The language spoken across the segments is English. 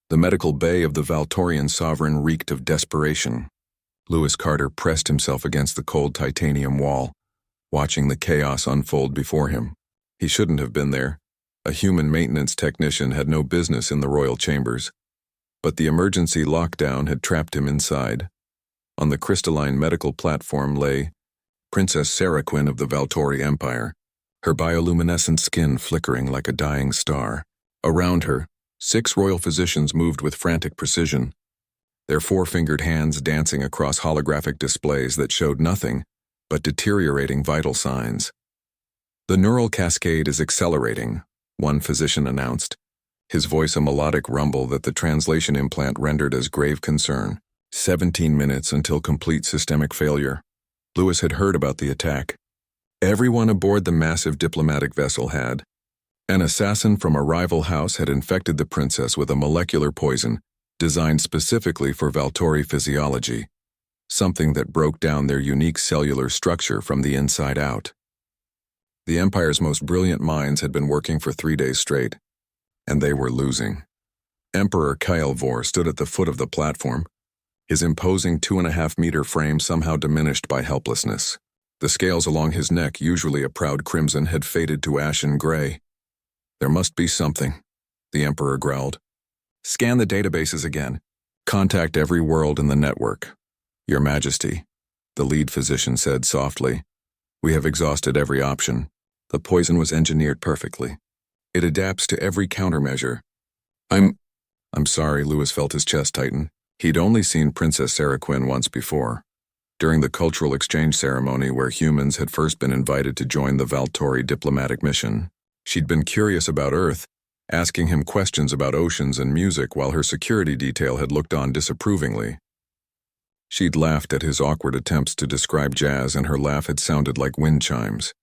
The medical bay of the Valtorian sovereign reeked of desperation. Lewis Carter pressed himself against the cold titanium wall, watching the chaos unfold before him. He shouldn't have been there. A human maintenance technician had no business in the royal chambers. But the emergency lockdown had trapped him inside. On the crystalline medical platform lay Princess Saraquin of the Valtori Empire, her bioluminescent skin flickering like a dying star. Around her, 6 royal physicians moved with frantic precision, their 4-fingered hands dancing across holographic displays that showed nothing but deteriorating vital signs. "The neural cascade is accelerating," one physician announced, his voice a melodic rumble that the translation implant rendered as grave concern. 17 minutes until complete systemic failure. Lewis had heard about the attack. Everyone aboard the massive diplomatic vessel had. An assassin from a rival house had infected the princess with a molecular poison designed specifically for Valtori physiology, something that broke down their unique cellular structure from the inside out. The Empire's most brilliant minds had been working for 3 days straight, and they were losing. Emperor Kael'vor stood at the foot of the platform, his imposing 2.5-meter frame somehow diminished by helplessness. The scales along his neck, usually a proud crimson, had faded to ashen gray. "There must be something," the Emperor growled. "Scan the databases again. Contact every world in the network." "Your Majesty," the lead physician said softly, "we have exhausted every option. The poison was engineered perfectly. It adapts to every countermeasure." I'm sorry," Lewis felt his chest tighten. He'd only seen Princess Saraquin once before, during the cultural exchange ceremony where humans had first been invited to join the Valtori diplomatic mission. She'd been curious about Earth, asking him questions about oceans and music while her security detail had looked on disapprovingly. She'd laughed at his awkward attempts to describe jazz, and her laugh had sounded like wind chimes.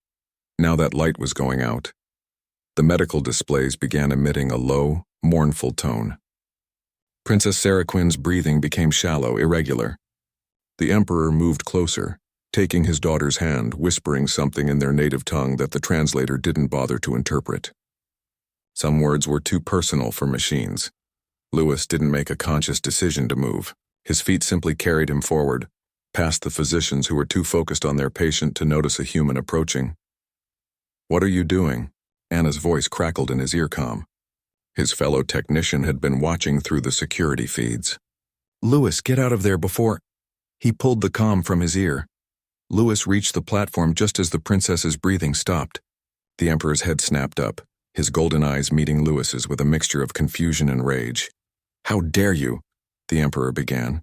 Now that light was going out. The medical displays began emitting a low, mournful tone. Princess Saraquin's breathing became shallow, irregular. The Emperor moved closer, taking his daughter's hand, whispering something in their native tongue that the translator didn't bother to interpret. Some words were too personal for machines. Lewis didn't make a conscious decision to move. His feet simply carried him forward, past the physicians who were too focused on their patient to notice a human approaching. "What are you doing?" Anna's voice crackled in his earcom. His fellow technician had been watching through the security feeds. "Lewis, get out of there before—" He pulled the comm from his ear. Lewis reached the platform just as the princess's breathing stopped. The Emperor's head snapped up, his golden eyes meeting Lewis's with a mixture of confusion and rage. "How dare you?" the Emperor began.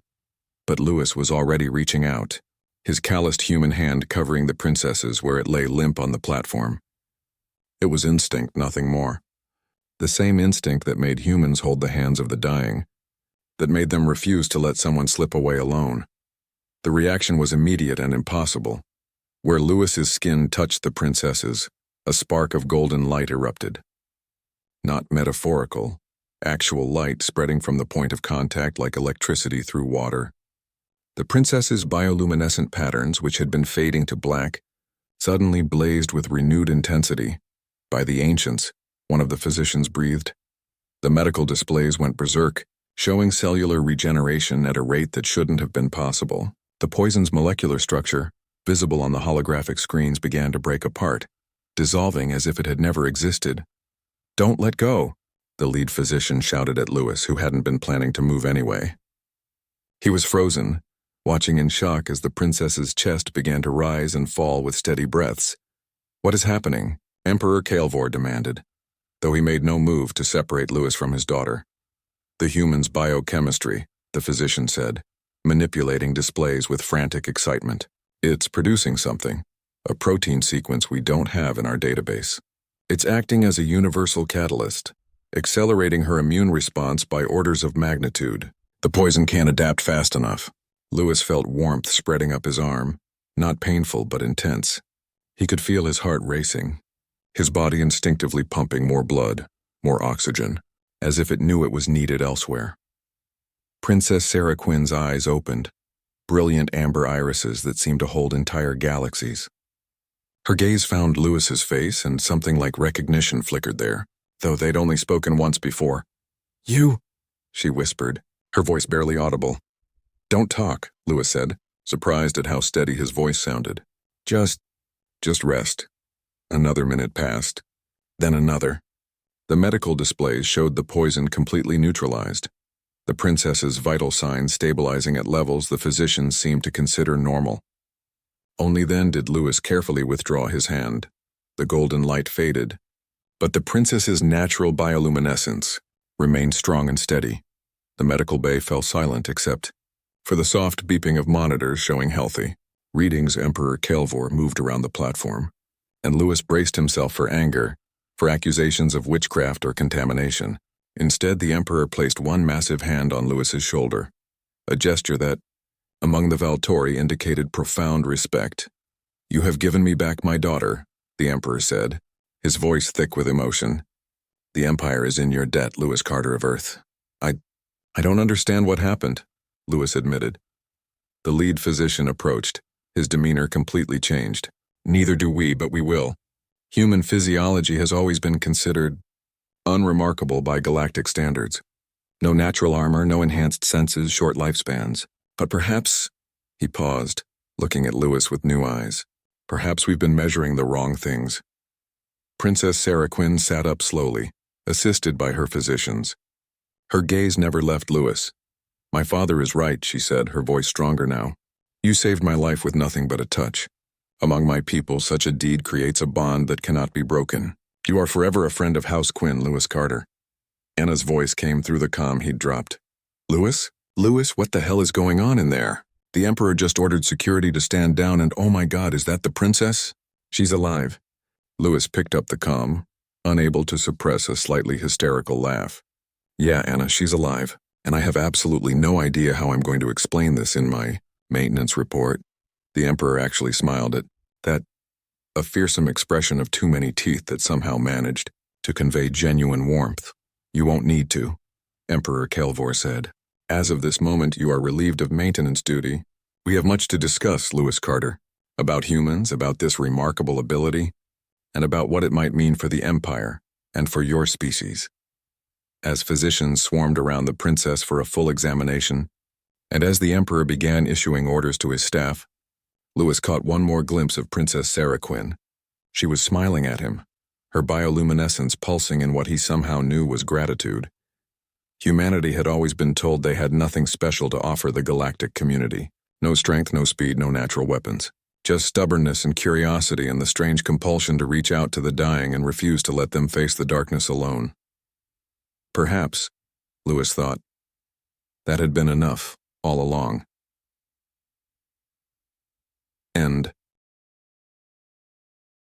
But Lewis was already reaching out, his calloused human hand covering the princess's where it lay limp on the platform. It was instinct, nothing more. The same instinct that made humans hold the hands of the dying, that made them refuse to let someone slip away alone. The reaction was immediate and impossible. Where Lewis's skin touched the princess's, a spark of golden light erupted. Not metaphorical, actual light spreading from the point of contact like electricity through water. The princess's bioluminescent patterns, which had been fading to black, suddenly blazed with renewed intensity. "By the ancients," one of the physicians breathed. The medical displays went berserk, showing cellular regeneration at a rate that shouldn't have been possible. The poison's molecular structure, visible on the holographic screens, began to break apart, dissolving as if it had never existed. "Don't let go," the lead physician shouted at Lewis, who hadn't been planning to move anyway. He was frozen, watching in shock as the princess's chest began to rise and fall with steady breaths. "What is happening?" Emperor Kael'vor demanded, though he made no move to separate Lewis from his daughter. "The human's biochemistry," the physician said, manipulating displays with frantic excitement. "It's producing something, a protein sequence we don't have in our database. It's acting as a universal catalyst, accelerating her immune response by orders of magnitude. The poison can't adapt fast enough." Lewis felt warmth spreading up his arm, not painful but intense. He could feel his heart racing, his body instinctively pumping more blood, more oxygen, as if it knew it was needed elsewhere. Princess Saraquin's eyes opened, brilliant amber irises that seemed to hold entire galaxies. Her gaze found Lewis's face, and something like recognition flickered there, though they'd only spoken once before. "You," she whispered, her voice barely audible. Don't talk, Lewis said, surprised at how steady his voice sounded. Just rest. Another minute passed. Then another. The medical displays showed the poison completely neutralized, the princess's vital signs stabilizing at levels the physicians seemed to consider normal. Only then did Lewis carefully withdraw his hand. The golden light faded, but the princess's natural bioluminescence remained strong and steady. The medical bay fell silent except for the soft beeping of monitors showing healthy readings. Emperor Kelvor moved around the platform, and Lewis braced himself for anger, for accusations of witchcraft or contamination. Instead, the Emperor placed one massive hand on Lewis's shoulder, a gesture that, among the Valtori, indicated profound respect. You have given me back my daughter, the Emperor said, his voice thick with emotion. The Empire is in your debt, Lewis Carter of Earth. I don't understand what happened, Lewis admitted. The lead physician approached, his demeanor completely changed. Neither do we, but we will. Human physiology has always been considered unremarkable by galactic standards. No natural armor, no enhanced senses, short lifespans. But perhaps, he paused, looking at Lewis with new eyes. Perhaps we've been measuring the wrong things. Princess Sarah Quinn sat up slowly, assisted by her physicians. Her gaze never left Lewis. My father is right, she said, her voice stronger now. You saved my life with nothing but a touch. Among my people, such a deed creates a bond that cannot be broken. You are forever a friend of House Quinn, Lewis Carter. Anna's voice came through the comm he'd dropped. Lewis? Lewis, what the hell is going on in there? The Emperor just ordered security to stand down and oh my God, is that the princess? She's alive. Lewis picked up the comm, unable to suppress a slightly hysterical laugh. Yeah, Anna, she's alive, and I have absolutely no idea how I'm going to explain this in my maintenance report. The Emperor actually smiled at that, a fearsome expression of too many teeth that somehow managed to convey genuine warmth. You won't need to, Emperor Kelvor said. As of this moment, you are relieved of maintenance duty. We have much to discuss, Lewis Carter, about humans, about this remarkable ability, and about what it might mean for the Empire and for your species. As physicians swarmed around the princess for a full examination, and as the Emperor began issuing orders to his staff, Lewis caught one more glimpse of Princess Sarah Quinn. She was smiling at him, her bioluminescence pulsing in what he somehow knew was gratitude. Humanity had always been told they had nothing special to offer the galactic community. No strength, no speed, no natural weapons. Just stubbornness and curiosity and the strange compulsion to reach out to the dying and refuse to let them face the darkness alone. Perhaps, Lewis thought, that had been enough all along.